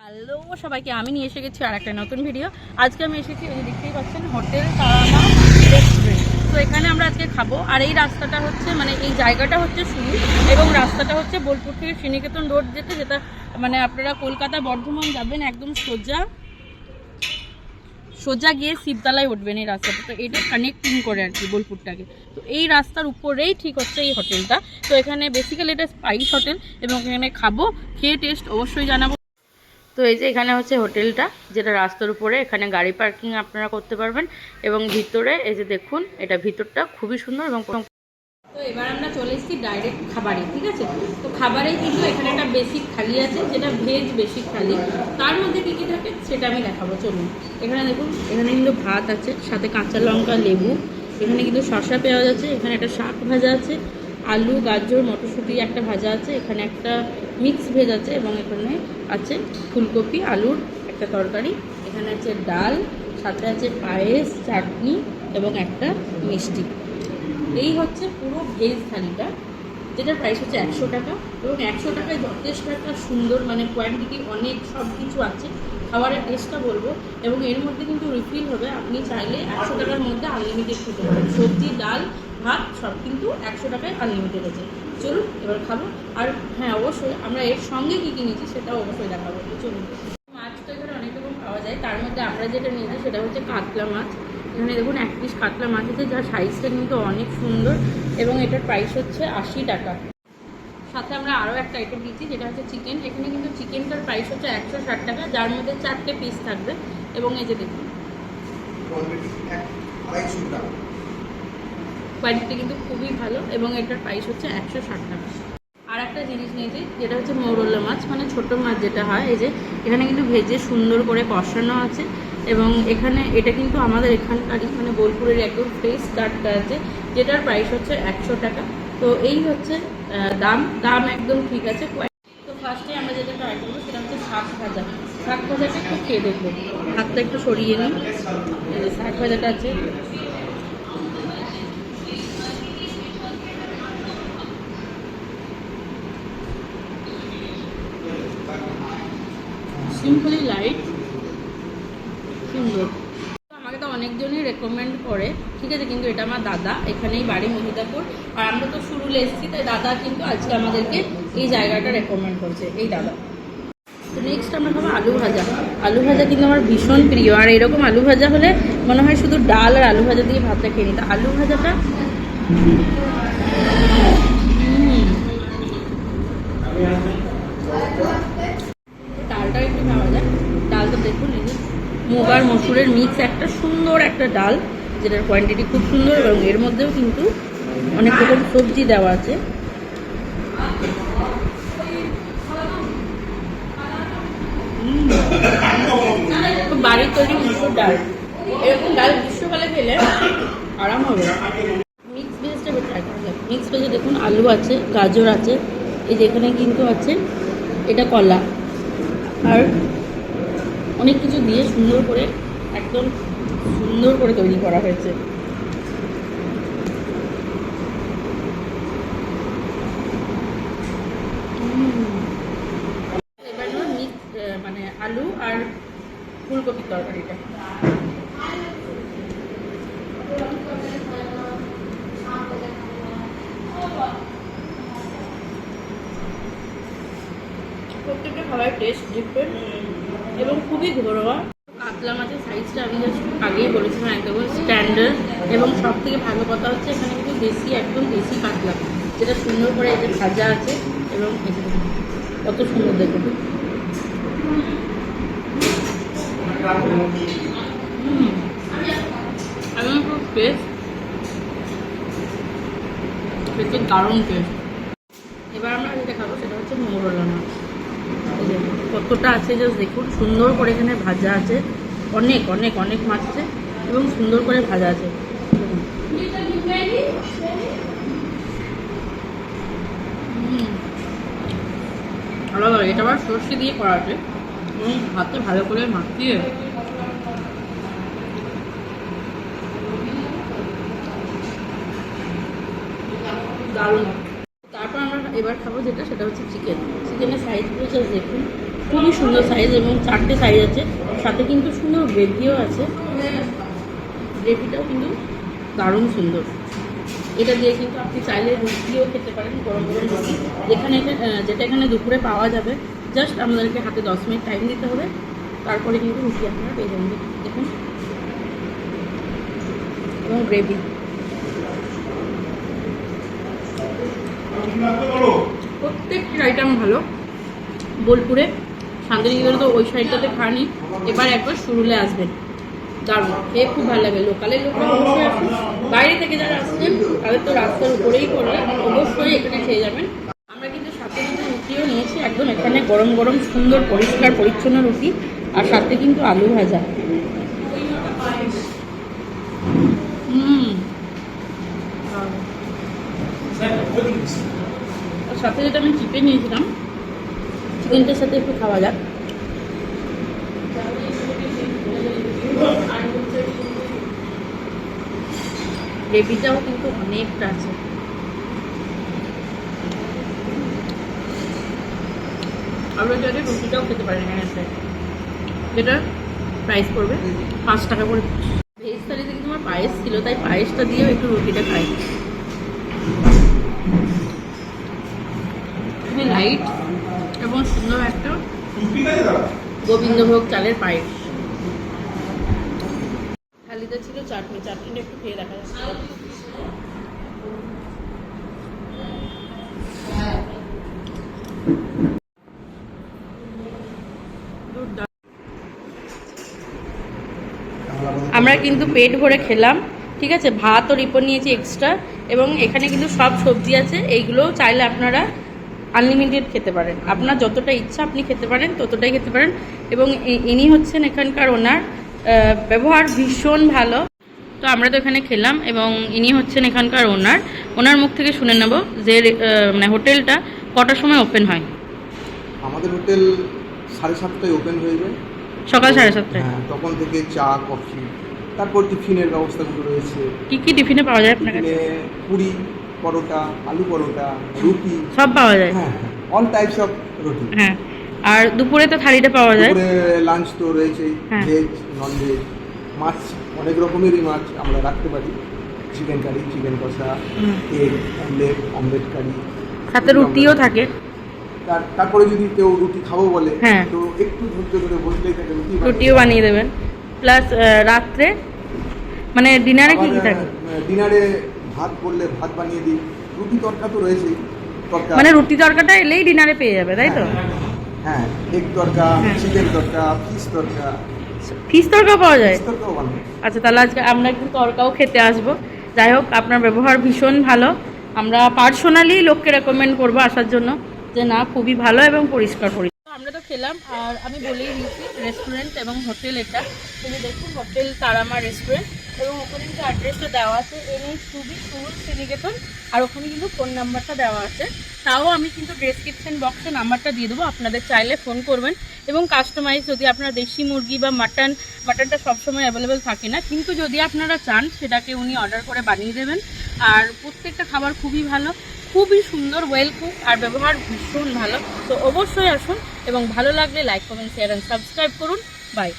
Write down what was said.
Hello সবাইকে, আমি নিয়ে এসে গেছি আর একটা নতুন ভিডিও। আজকে আমি এসেছি, ওই যে দেখতেই পাচ্ছেন, হোটেল তারামা রেস্টুরেন্ট। তো এখানে আমরা আজকে খাবো। আর এই রাস্তাটা হচ্ছে, মানে এই জায়গাটা হচ্ছে শুরু, এবং রাস্তাটা হচ্ছে বোলপুর থেকে শ্রীনিকেতন রোড যেটা মানে আপনারা কলকাতা বর্ধমান যাবেন, একদম সোজা গিয়ে শিবতলায় উঠবেন এই রাস্তাটা। তো এটা কানেক্টিং করে আর কি বোলপুরটাকে। তো এই রাস্তার উপরেই ঠিক হচ্ছে এই হোটেলটা। তো এখানে বেসিক্যালি এটা স্পাইস হোটেল, এবং এখানে খাবো, খেয়ে টেস্ট অবশ্যই জানাবো। তো এই যে এখানে হচ্ছে হোটেলটা, যেটা রাস্তার উপরে। এখানে গাড়ি পার্কিং আপনারা করতে পারবেন, এবং ভিতরে এই যে দেখুন, এটা ভিতরটা খুবই সুন্দর। এবং তো এবার আমরা চলে এসেছি ডাইরেক্ট খাবারে, ঠিক আছে। তো খাবারে কিন্তু এখানে একটা বেসিক থালি আছে, যেটা ভেজ বেসিক থালি। তার মধ্যে কী কী থাকে সেটা আমি দেখাবো, চলুন। এখানে দেখুন, এখানে কিন্তু ভাত আছে, সাথে কাঁচা লঙ্কা, লেবু। এখানে কিন্তু শসা পেঁয়াজ আছে, এখানে একটা শাক ভাজা আছে, আলু, গাজর, মটরশুঁটি একটা ভাজা আছে, এখানে একটা মিক্স ভেজ আছে, এবং এখানে আছে ফুলকপি আলুর একটা তরকারি। এখানে আছে ডাল, সাথে আছে পায়েস, চাটনি, এবং একটা মিষ্টি। এই হচ্ছে পুরো ভেজ থালিটা, যেটার প্রাইস হচ্ছে 100 টাকা। এবং 100 টাকায় যথেষ্ট একটা সুন্দর, মানে কোয়ান্টিটি অনেক, সব কিছু আছে। খাবারের টেস্টটা বলবো, এবং এর মধ্যে কিন্তু রিফিল হবে। আপনি চাইলে 100 টাকার মধ্যে আনলিমিটেড খেতে পারেন। সবজি, ডাল, ভাত সব কিন্তু 100 টাকায় আনলিমিটেড আছে। চলুন এবার খাবো। আর হ্যাঁ, অবশ্যই আমরা এর সঙ্গে কী কী নিয়েছি সেটাও অবশ্যই দেখাবো। চলুন। মাছ তো এখানে অনেক রকম পাওয়া যায়, তার মধ্যে আমরা যেটা নিয়েছি সেটা হচ্ছে কাতলা মাছ। এখানে দেখুন 1 পিস কাতলা মাছ আছে, যার সাইজটা কিন্তু অনেক সুন্দর, এবং এটার প্রাইস হচ্ছে 80 টাকা। সাথে আমরা আরও একটা আইটেম দিচ্ছি, যেটা হচ্ছে চিকেন। এখানে কিন্তু চিকেনটার প্রাইস হচ্ছে 160 টাকা, যার মধ্যে 4টে পিস থাকবে। এবং এই যে দেখুন, কোয়ালিটি কিন্তু খুবই ভালো, এবং এটার প্রাইস হচ্ছে 160 টাকা। আর একটা জিনিস নিয়েছি, যেটা হচ্ছে মৌরলা মাছ, মানে ছোটো মাছ যেটা হয়। এই যে এখানে কিন্তু ভেজে সুন্দর করে কষানো আছে, এবং এখানে এটা কিন্তু আমাদের এখানকারই, মানে বোলপুরের একদম ফ্রেশ টাটকা আছে, যেটার প্রাইস হচ্ছে 100 টাকা। তো এই হচ্ছে দাম একদম ঠিক আছে। তো ফার্স্টে আমরা যেটা ট্রাই করবো সেটা হচ্ছে শাক ভাজা। শাক ভাজাটা একটু খেয়ে দেখবো, হাতটা একটু সরিয়ে নিই। এই যে শাক ভাজাটা আছে, সিম্পলি লাইট, সুন্দর। আমাকে তো অনেকজনই রেকমেন্ড করে, ঠিক আছে, কিন্তু এটা আমার দাদা, এখানেই বাড়ি মহিদাপুর। আর আমরা তো শুরুলে এসেছি, তাই দাদা কিন্তু আজকে আমাদেরকে এই জায়গাটা রেকমেন্ড করছে, এই দাদা। তো নেক্সট আমরা খাবো আলু ভাজা। আলু ভাজা কিন্তু আমার ভীষণ প্রিয়। আর এরকম আলু ভাজা হলে মনে হয় শুধু ডাল আর আলু ভাজা দিয়ে ভাতটা খেয়ে নিই। তো আলু ভাজাটা ডালটা একটু খাওয়া যায়। ডালটা দেখুন, এই যে মুগ আর মসুরের মিক্স একটা সুন্দর একটা ডাল, যেটার কোয়ান্টিটি খুব সুন্দর, এবং এর মধ্যেও কিন্তু অনেক রকম সবজি দেওয়া আছে। বাড়ির তৈরি মসুর ডাল, এরকম ডাল গ্রীষ্মকালে খেলে আরাম হবে। মিক্স ভেজটা ট্রাই করা যাক। মিক্স ভেজে দেখুন, আলু আছে, গাজর আছে, এই যেখানে কিন্তু আছে এটা কলা, আর অনেক কিছু দিয়ে সুন্দর করে, একদম সুন্দর করে তৈরি করা হয়েছে। এবার মিক্স, মানে আলু আর ফুলকপির তরকারিটা। প্রত্যেকটা খাবারের টেস্ট ডিফারেন্ট, এবং খুবই ঘরোয়া। কাতলা মাছের সাইজটা আমি জাস্ট আগেই বলেছিলাম, একদম স্ট্যান্ডার্ড। এবং সব থেকে ভালো কথা হচ্ছে, এখানে কিন্তু দেশি, একদম দেশি কাতলা, যেটা সুন্দর করে এই যে ভাজা আছে, এবং কত সুন্দর দেখুন। একদম খুব টেস্ট, সেটা দারুণ টেস্ট। এবার আমরা যেটা খাবো সেটা হচ্ছে মৌরলা মাছ। কতটা আছে জাস্ট দেখুন, সুন্দর করে এখানে ভাজা আছে, অনেক অনেক অনেক মাছ আছে, এবং সুন্দর করে ভাজা আছে। আলাদা, এটা আবার সর্ষে দিয়ে করা আছে, এবং ভাতে ভালো করে মাখিয়ে দারুণ। তারপর আমরা এবার খাবো যেটা, সেটা হচ্ছে চিকেন। চিকেনের সাইজগুলো জাস্ট দেখুন, খুবই সুন্দর সাইজ এবং 4টে সাইজ আছে, সাথে কিন্তু সুন্দর গ্রেভিও আছে। গ্রেভিটাও কিন্তু দারুণ সুন্দর। এটা দিয়ে কিন্তু আপনি চাইলে রুটিও খেতে পারেন, গরম গরম রুটি, যেটা এখানে দুপুরে পাওয়া যাবে। জাস্ট আমাদেরকে হাতে 10 মিনিট টাইম দিতে হবে, তারপরে কিন্তু রুটি আপনারা পেয়ে যাবেন। দেখুন, এবং গ্রেভি প্রত্যেকটি আইটেম ভালো। বোলপুরে শান্তিনিকেতনে তো ওই সাইডটাতে খানি, এবার একবার সুরুলে আসবেন, দারুণ, খেয়ে খুব ভালো লাগে। লোকালের লোকরা অবশ্যই আসুন, বাইরে থেকে যারা আসছেন তাদের তো রাস্তার উপরেই পড়বে, অবশ্যই এখানে খেয়ে যাবেন। আমরা কিন্তু সাথে কিন্তু রুটিও নিয়েছি, একদম এখানে গরম গরম সুন্দর পরিষ্কার পরিচ্ছন্ন রুটি, আর সাথে কিন্তু আলু ভাজা। আর সাথে যেটা আমি চিপে নিয়েছিলাম, চিকেনটার সাথে একটু খাওয়া যাক। গ্রেভিটাও কিন্তু অনেকটা আছে। আপনারা যদি রুটিটাও খেতে পারেন এখানে এসে, যেটা প্রাইস পড়বে 5 টাকা করে। ভেজ থালিতে কিন্তু আমার পায়েস ছিল, তাই পায়েসটা দিয়েও একটু রুটিটা খাই। খুবই লাইট এবং সুন্দর একটা গোবিন্দভোগ চালের পায়েস। থালিতে ছিল চাটনি, চাটনিটা একটু খেয়ে দেখা যাচ্ছে। আমরা কিন্তু পেট ভরে খেলাম, ঠিক আছে। ভাত ও রিপন নিয়েছি এক্সট্রা, এবং এখানে কিন্তু সব সবজি আছে। এইগুলোও চাইলে আপনারা আনলিমিটেড খেতে পারেন, আপনার যতটা ইচ্ছা আপনি খেতে পারেন, ততটাই খেতে পারেন। এবং ইনি হচ্ছেন এখানকার ওনার, ব্যবহার ভীষণ ভালো। তো আমরা তো এখানে খেলাম, এবং ইনি হচ্ছেন এখানকার ওনার মুখ থেকে শুনে নেব যে মানে হোটেলটা কটার সময় ওপেন হয়। আমাদের হোটেল 7:30টায় ওপেন হয়ে যায়, সকাল 7:30টায়। হ্যাঁ, তখন থেকে চা, কফি, তারপর টিফিনের ব্যবস্থাগুলো রয়েছে। কি কি টিফিনে পাওয়া যায় আপনার কাছে? পুরি, পরোটা, আলু পরোটা, রুটি সব পাওয়া যায়। হ্যাঁ, অল টাইপস অফ রুটি। হ্যাঁ, আর দুপুরে তো থালিটা পাওয়া যায়। দুপুরে লাঞ্চ তো রয়েছেই, হ্যাঁ। ভেজ, নন ভেজ, মাছ, অনেক রকমেরই মাছ আমরা রাখতে পারি। চিকেন কারি, চিকেন কষা, এগ অমলেট কারি, সাথে রুটিও থাকে। তারপরে যদি কেউ রুটি খাবো বলে, হ্যাঁ, তো একটু ধৈর্য ধরে বসলেই তাকে রুটিও বানিয়ে দেবেন। প্লাস রাত্রে মানে ডিনারে কি কি থাকে? ডিনারে ভাত বললে ভাত বানিয়ে দিই, রুটি তরকা তো রয়েছেই। তরকা মানে রুটি তরকাটা এলেই ডিনারে পেয়ে যাবে, তাই তো? হ্যাঁ, এগ তরকা, হ্যাঁ। চিকেন তরকা, ফিশ তরকা। ফিশ তরকা পাওয়া যায়? ফিশ তরকাও বানাই। আচ্ছা, তাহলে আজকে আমরা একটু তরকাও খেতে আসবো। যাই হোক, আপনার ব্যবহার ভীষণ ভালো। আমরা পার্সোনালি লোককে রেকমেন্ড করবো আসার জন্য, যে না, খুবই ভালো এবং পরিষ্কার পরিচ্ছন্ন। আমরা তো খেলাম, আর আমি বলেই দিয়েছি রেস্টুরেন্ট এবং হোটেল এটা। তুমি দেখুন, হোটেল তারামা রেস্টুরেন্ট, এবং ওখানে কিন্তু অ্যাড্রেসটা দেওয়া আছে, NH2B শান্তিনিকেতন, আর ওখানে কিন্তু ফোন নাম্বারটা দেওয়া আছে। তাও আমি কিন্তু ডেসক্রিপশন বক্সে নাম্বারটা দিয়ে দেবো, আপনাদের চাইলে ফোন করবেন। এবং কাস্টমাইজ, যদি আপনারা দেশি মুরগি বা মাটনটা সবসময় অ্যাভেলেবেল থাকে না, কিন্তু যদি আপনারা চান সেটাকে উনি অর্ডার করে বানিয়ে দেবেন। আর প্রত্যেকটা খাবার খুবই ভালো, খুবই সুন্দর, ওয়েল কুক, আর ব্যবহার ভীষণ ভালো। তো অবশ্যই আসুন, এবং ভালো লাগলে like, comment, share and subscribe করুন। বাই।